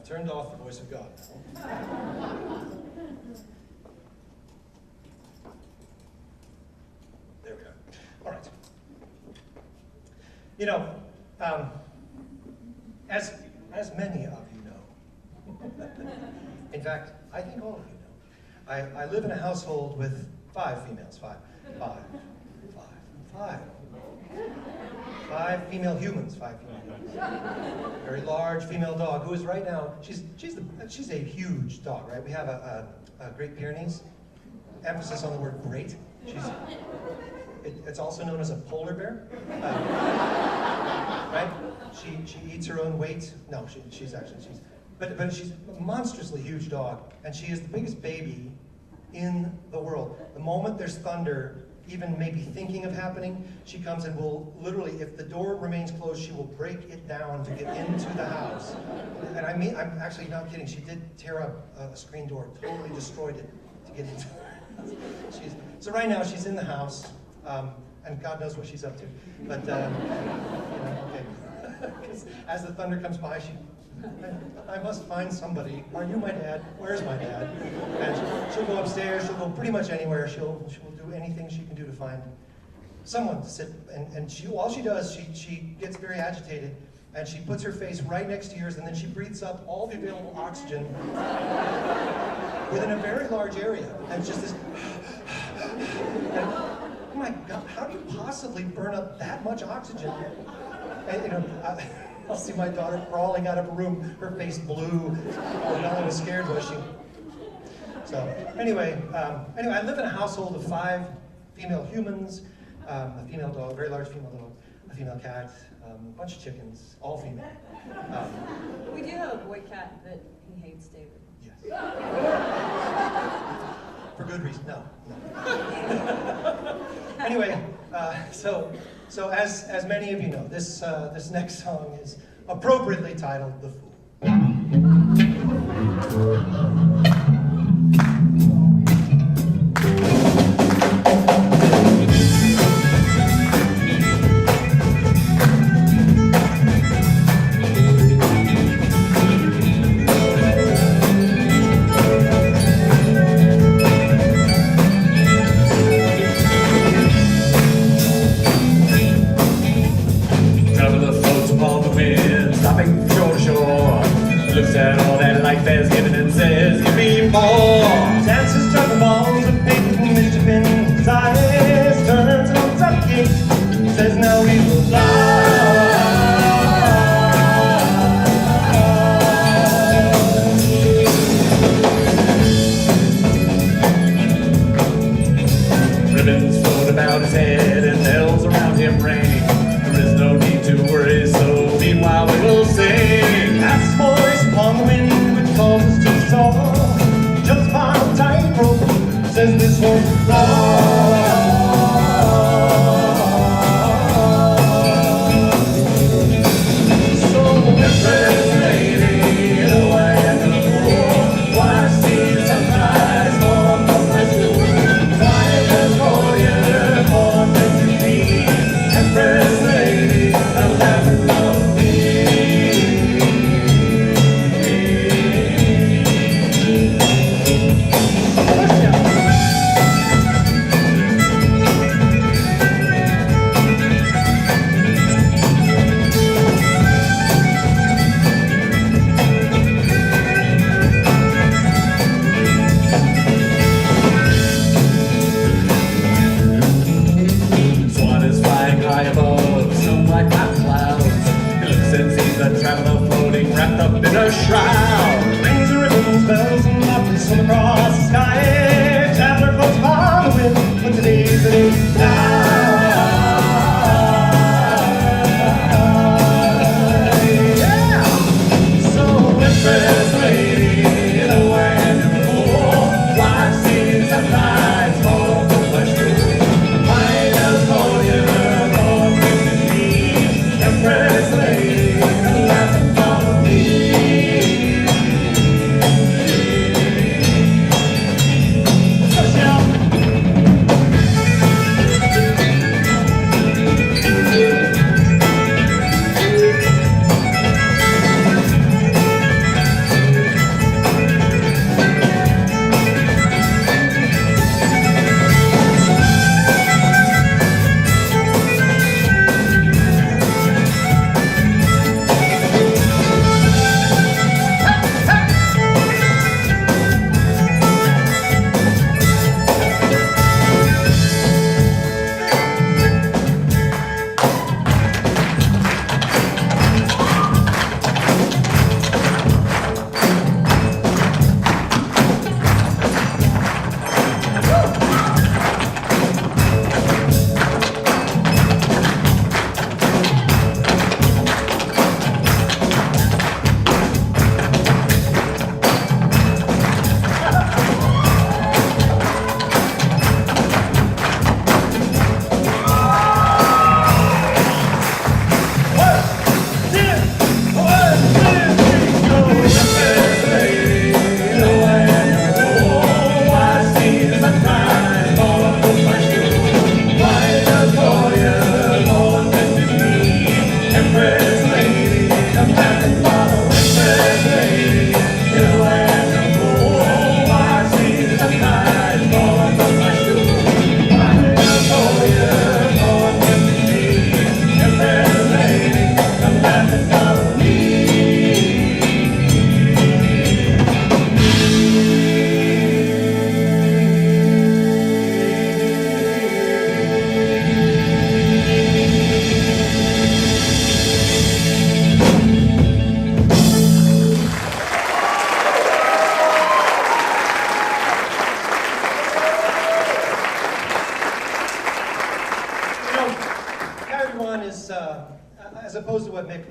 turned off the voice of God. There we go. All right. You know, as many of you know, in fact, I think all of you know, I live in a household with 5 females, five female humans, 5 female humans. Very large female dog who is right now, she's a huge dog, right? We have a Great Pyrenees, emphasis on the word great. It's also known as a polar bear, right? She eats her own weight. No, she's but she's a monstrously huge dog, and she is the biggest baby in the world. The moment there's thunder, even maybe thinking of happening, she comes and will literally, if the door remains closed, she will break it down to get into the house. And I mean, I'm actually not kidding. She did tear up a screen door, totally destroyed it to get into the house. So right now she's in the house, and God knows what she's up to. But you know, okay. Because as the thunder comes by, I must find somebody. Are you my dad? Where's my dad? And she'll go upstairs. She'll go pretty much anywhere. She'll do anything she can do to find someone to sit. And all she does, she gets very agitated, and she puts her face right next to yours, and then she breathes up all the available oxygen within a very large area. And it's just this. And, oh my God! How do you possibly burn up that much oxygen? And, you know. I'll see my daughter crawling out of a room, her face blue. Oh, not only scared was she. So anyway, I live in a household of 5 female humans, a female dog, a very large female dog, a female cat, a bunch of chickens, all female. We do have a boy cat, but he hates David. Yes. For good reason. No. Anyway, so as many of you know, this next song is appropriately titled "The Fool." as opposed to what Mick,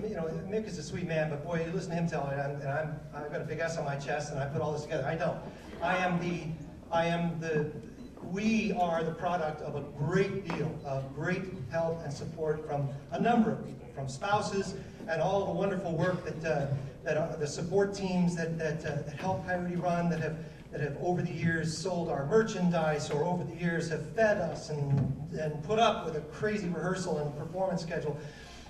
Mick is a sweet man, but boy, you listen to him tell it, I've got a big S on my chest, and I put all this together. I don't. We are the product of a great deal of great help and support from a number of people, from spouses and all the wonderful work that the support teams that help Coyote Run, that have over the years sold our merchandise, or over the years have fed us and put up with a crazy rehearsal and performance schedule.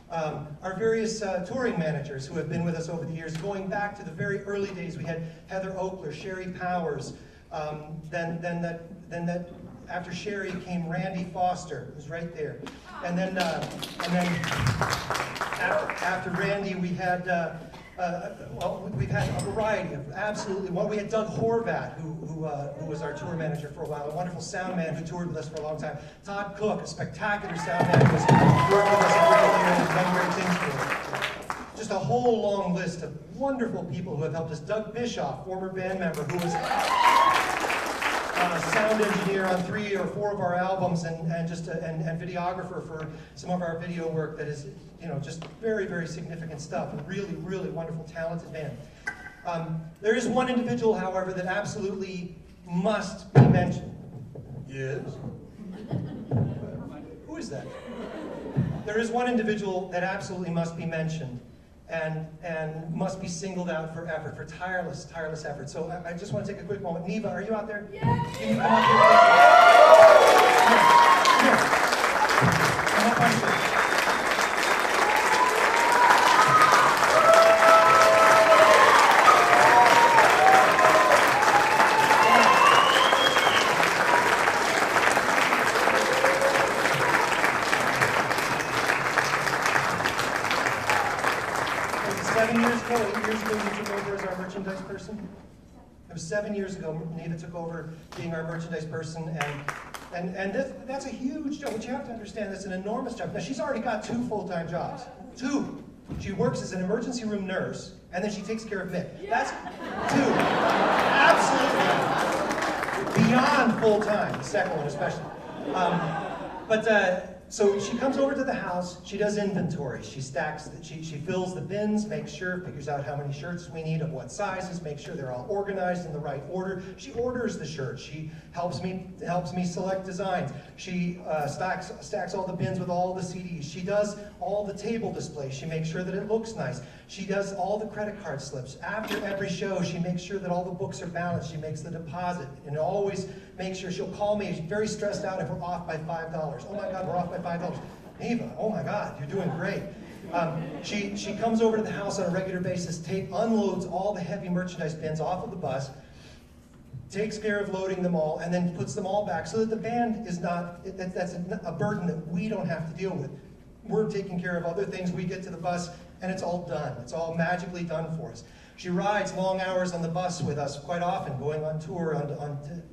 Our various touring managers who have been with us over the years, going back to the very early days. We had Heather Oakler, Sherry Powers, then after Sherry came Randy Foster, who's right there, and then after Randy we had we've had a variety of absolutely. Well, we had Doug Horvath, who was our tour manager for a while, a wonderful sound man who toured with us for a long time. Todd Cook, a spectacular sound man who has worked with us every year and done great things for us. Just a whole long list of wonderful people who have helped us. Doug Bischoff, former band member, who was sound engineer on 3 or 4 of our albums, and videographer for some of our video work that is, just very, very significant stuff. A really, really wonderful, talented band. There is one individual, however, that absolutely must be mentioned. Yes? Who is that? There is one individual that absolutely must be mentioned and must be singled out for effort, for tireless effort. So I just want to take a quick moment. Neva, are you out there? Yay! Can you come up here, please? Here. Come up on stage. 7 years ago, 8 years ago, you took over as our merchandise person? It was 7 years ago, Neva took over being our merchandise person, and that's a huge job. But you have to understand, that's an enormous job. Now, she's already got 2 full-time jobs. 2. She works as an emergency room nurse, and then she takes care of Mick. That's 2. Absolutely. Beyond full-time, the second one especially. So she comes over to the house, she does inventory, she stacks, she fills the bins, makes sure, figures out how many shirts we need, of what sizes, makes sure they're all organized in the right order. She orders the shirts, she helps me select designs. She stacks all the bins with all the CDs. She does all the table displays, she makes sure that it looks nice. She does all the credit card slips. After every show, she makes sure that all the books are balanced, she makes the deposit, and always makes sure, she'll call me, she's very stressed out if we're off by $5. Oh my God, we're off by $5. Neva, oh my God, you're doing great. She comes over to the house on a regular basis, unloads all the heavy merchandise bins off of the bus, takes care of loading them all, and then puts them all back so that the band is not, that's a burden that we don't have to deal with. We're taking care of other things. We get to the bus, and it's all done. It's all magically done for us. She rides long hours on the bus with us quite often, going on tour on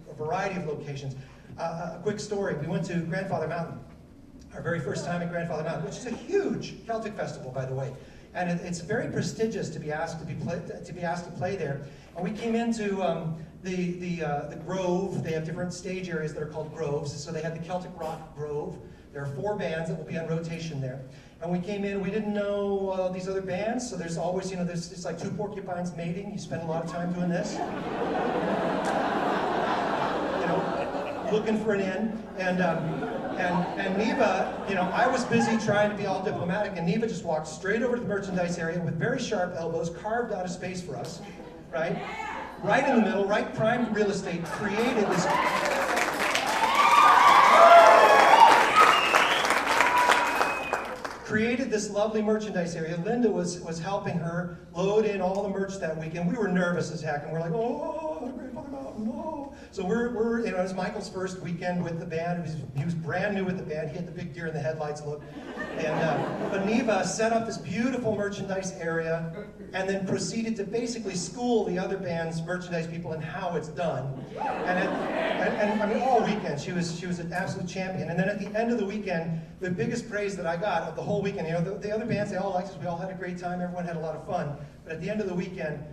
a variety of locations. A quick story, we went to Grandfather Mountain, our very first time at Grandfather Mountain, which is a huge Celtic festival, by the way. And it's very prestigious to be asked to play there. And we came into the Grove. They have different stage areas that are called groves. So they had the Celtic Rock Grove. There are 4 bands that will be on rotation there. And we came in, we didn't know these other bands, so there's always, it's like 2 porcupines mating. You spend a lot of time doing this. Looking for an in. And Neva, I was busy trying to be all diplomatic, and Neva just walked straight over to the merchandise area with very sharp elbows, carved out a space for us, right? Right in the middle, right prime real estate, created this lovely merchandise area. Linda was helping her load in all the merch that weekend. We were nervous as heck, and we're like, oh, Grandfather Mountain, no. So we're it was Michael's first weekend with the band. He was brand new with the band. He had the big deer in the headlights look. And but Neva set up this beautiful merchandise area, and then proceeded to basically school the other band's merchandise people in how it's done. And I mean, all weekend she was an absolute champion. And then at the end of the weekend, the biggest praise that I got of the whole weekend, the other bands, they all liked us. We all had a great time. Everyone had a lot of fun. But at the end of the weekend,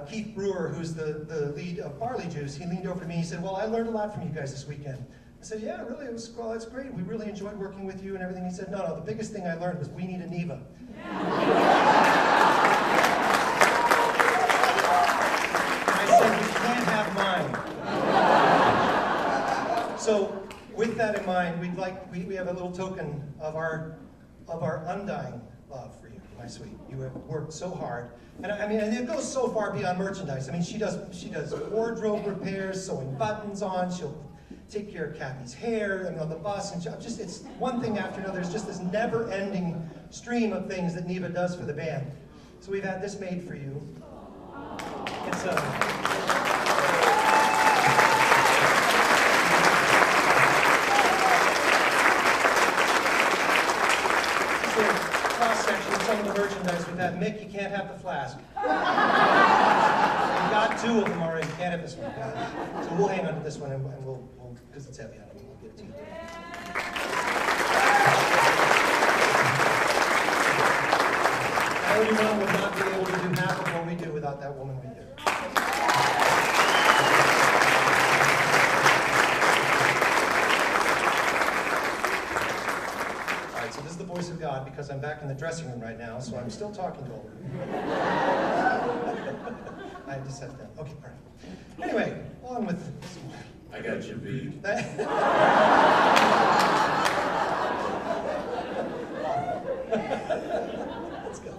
Keith Brewer, who's the lead of Barley Juice, he leaned over to me and he said, well, I learned a lot from you guys this weekend. said, yeah, really, well, that's great. We really enjoyed working with you and everything. He said, no, the biggest thing I learned was we need a Neva. I said, you can't have mine. So with that in mind, we have a little token of our undying love for you, my sweet. You have worked so hard. And I mean, and it goes so far beyond merchandise. I mean, she does wardrobe repairs, sewing buttons on, she'll take care of Kathy's hair and on the bus, and it's one thing after another. There's just this never-ending stream of things that Neva does for the band. So we've had this made for you. It's a cross-section of some of the merchandise with that. Mick, you can't have the flask. We got 2 of them already. You can't have this one. So we'll hang on to this one, and we'll because it's heavy on it, we'll give it to you. Coyote Run would not be able to do half of what we do without that woman right there. All right, so this is the voice of God because I'm back in the dressing room right now, so I'm still talking to her. I had to set down. Okay, all right. Anyway, on with this. I got you beat. Let's go.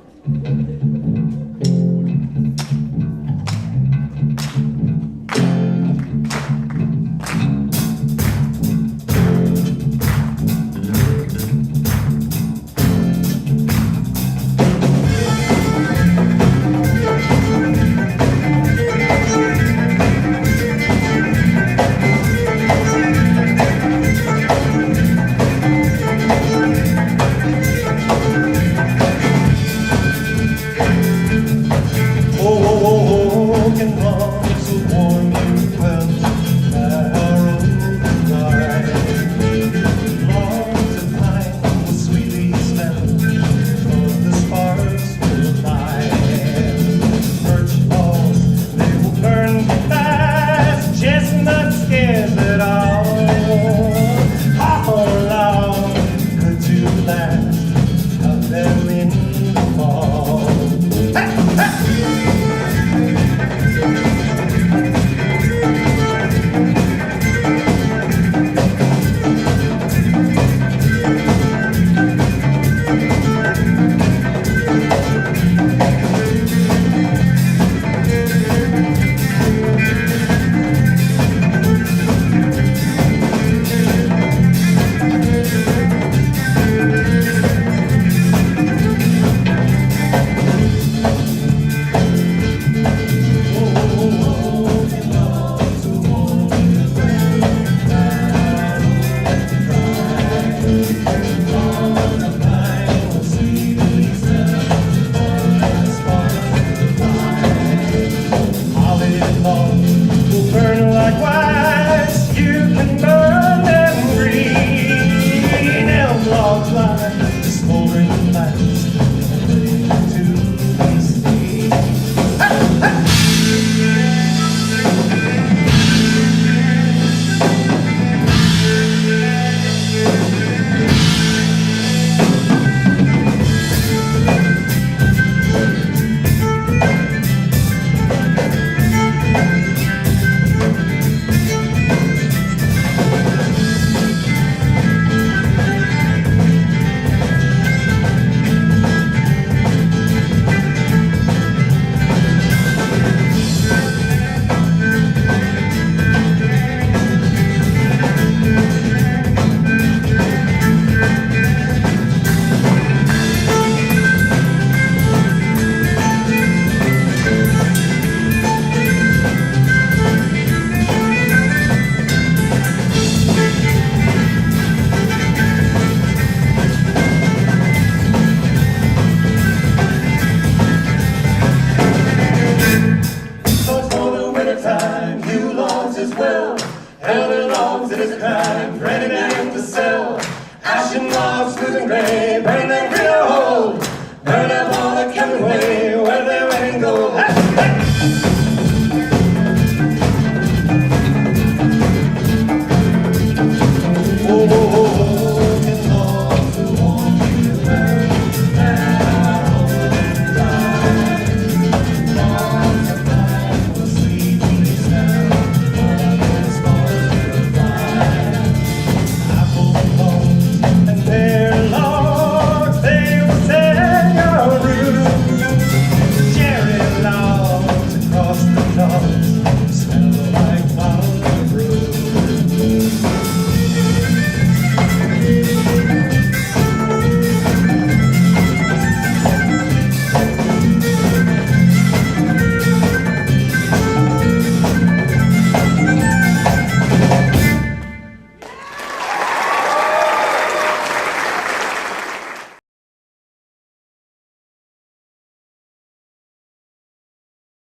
Oaken Logs will warm you well, logs of pine will sweetly smell of the sparks will fly. Birch logs, they will burn fast, chestnuts scares at all. Hawthorn logs, good to last, cut them in the fall. Hey, hey! It is a crime, ready to sell. Ashen logs, smooth and gray, burning